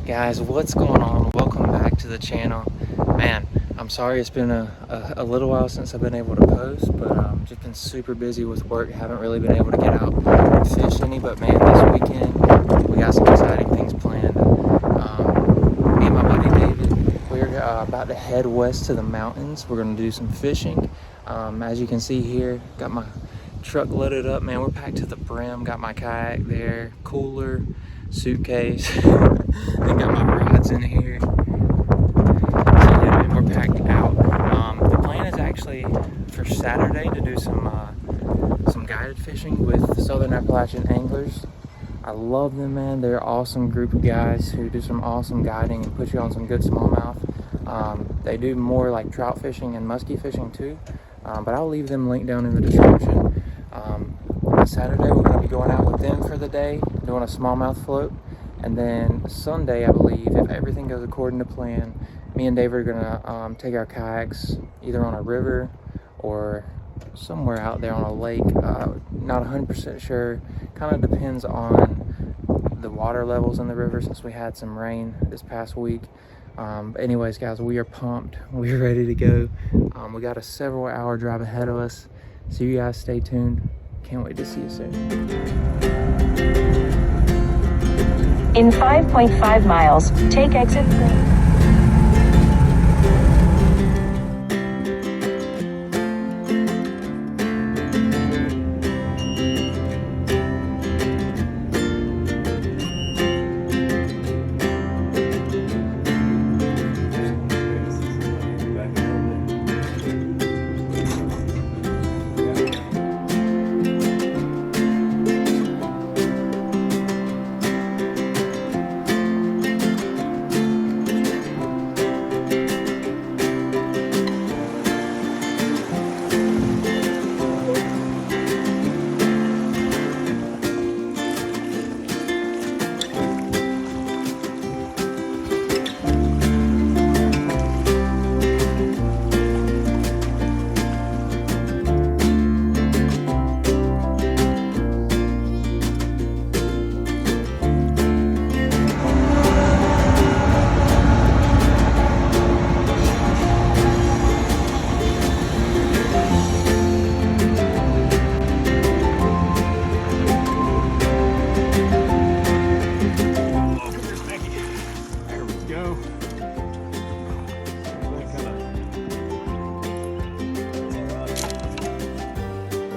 Guys, what's going on? Welcome back to the channel. Man, I'm sorry it's been a little while since I've been able to post, but just been super busy with work. Haven't really been able to get out and fish any, but man, this weekend we got some exciting things planned. Me and my buddy David, we're about to head west to the mountains. We're going to do some fishing. As you can see here, got my truck loaded up, man. We're packed to the brim. Got my kayak there, cooler, suitcase. Then got my rods in here. So yeah, man, we're packed out. The plan is actually for Saturday to do some guided fishing with Southern Appalachian anglers. I love them, man. They're an awesome group of guys who do some awesome guiding and put you on some good smallmouth. They do more like trout fishing and muskie fishing too, but I'll leave them linked down in the description. Saturday we're going to be going out with them for the day, doing a smallmouth float, and then Sunday, I believe, if everything goes according to plan, me and David are going to take our kayaks either on a river or somewhere out there on a lake. Not 100% sure. Kind of depends on the water levels in the river since we had some rain this past week. But anyways, guys, we are pumped. We're ready to go. We got a several hour drive ahead of us, so you guys stay tuned. Can't wait to see you soon. In 5.5 miles, take exit 3.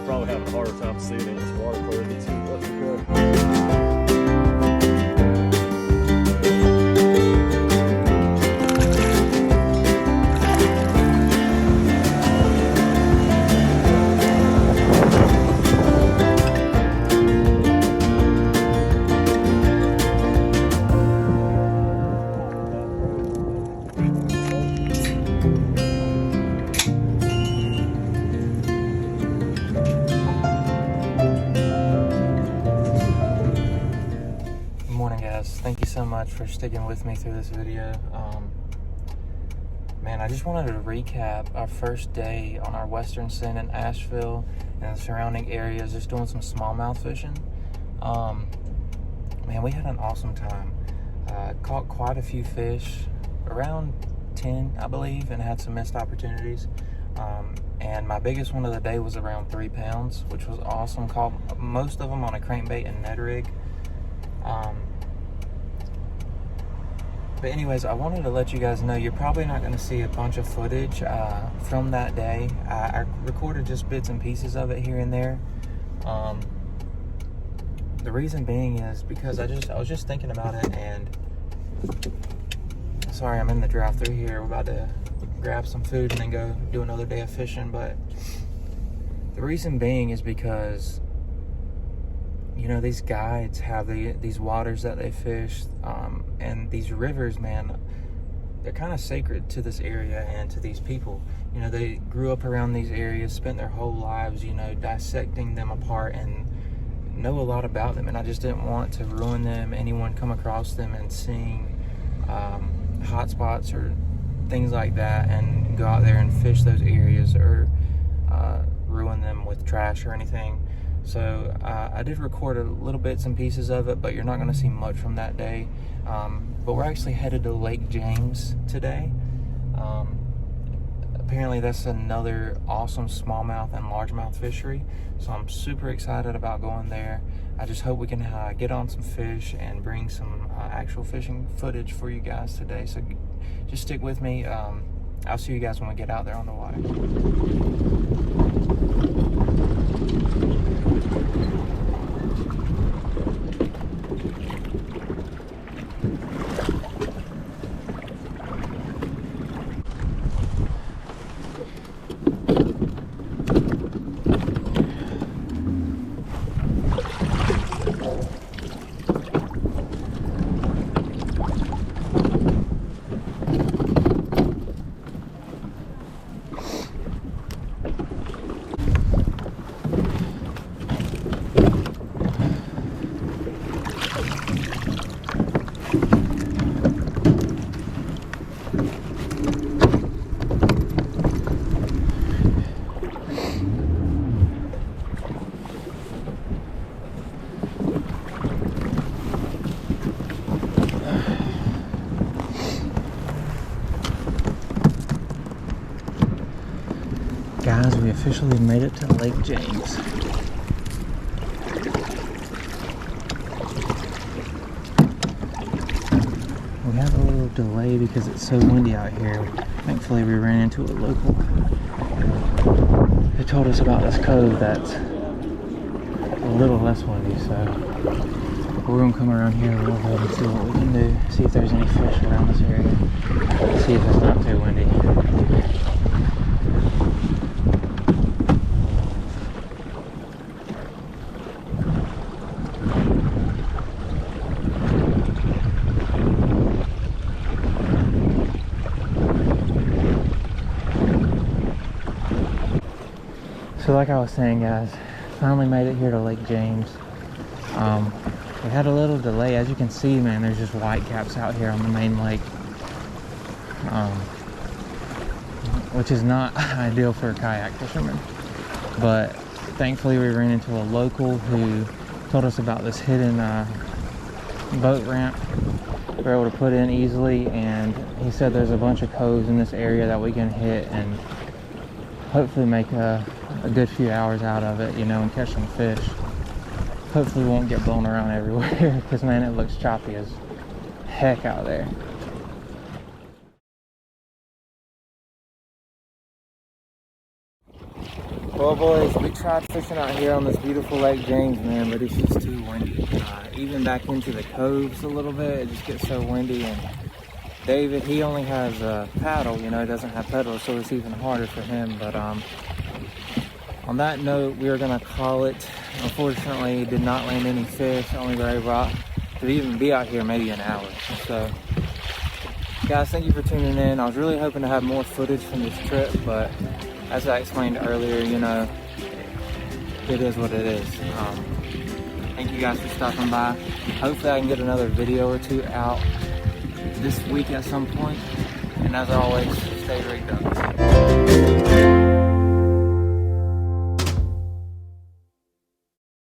Probably having a harder time seeing it. It's water clear than two. That's okay. Thank you so much for sticking with me through this video. Man, I just wanted to recap our first day on our Westward Send in Asheville and the surrounding areas, just doing some smallmouth fishing. Man, we had an awesome time. Caught quite a few fish, around 10, I believe, and had some missed opportunities. And my biggest one of the day was around 3 pounds, which was awesome. Caught most of them on a crankbait and Ned rig. But anyways, I wanted to let you guys know you're probably not going to see a bunch of footage from that day. I recorded just bits and pieces of it here and there. The reason being is because I was just thinking about it, and sorry, I'm in the drive-thru here. We're about to grab some food and then go do another day of fishing. But the reason being is because, you know, these guides have these waters that they fish, and these rivers, man, they're kind of sacred to this area and to these people. You know, they grew up around these areas, spent their whole lives, you know, dissecting them apart and know a lot about them. And I just didn't want to ruin them, anyone come across them and seeing hot spots or things like that and go out there and fish those areas or ruin them with trash or anything. So I did record a little bits and pieces of it, but you're not going to see much from that day. But we're actually headed to Lake James today. Apparently that's another awesome smallmouth and largemouth fishery, so I'm super excited about going there. I just hope we can get on some fish and bring some actual fishing footage for you guys today. So just stick with me. I'll see you guys when we get out there on the water. Guys, we officially made it to Lake James. We had a little delay because it's so windy out here. Thankfully, we ran into a local who told us about this cove that's a little less windy, so we're gonna come around here a little bit and see what we can do. See if there's any fish around this area. See if it's not too windy. So like I was saying, guys, finally made it here to Lake James. We had a little delay. As you can see, man, there's just whitecaps out here on the main lake, which is not ideal for a kayak fisherman. But thankfully we ran into a local who told us about this hidden boat ramp we're able to put in easily, and he said there's a bunch of coves in this area that we can hit and hopefully make a good few hours out of it, you know, and catch some fish. Hopefully we won't get blown around everywhere, because man, it looks choppy as heck out there. Well, boys, we tried fishing out here on this beautiful Lake James, man, but it's just too windy. Even back into the coves a little bit, it just gets so windy. And David, he only has a paddle, you know, he doesn't have pedals, so it's even harder for him. But on that note, we are gonna call it. Unfortunately, did not land any fish, only were able to even be out here maybe an hour. So, guys, thank you for tuning in. I was really hoping to have more footage from this trip, but as I explained earlier, you know, it is what it is. Thank you guys for stopping by. Hopefully I can get another video or two out this week at some point. And as always, stay rigged up.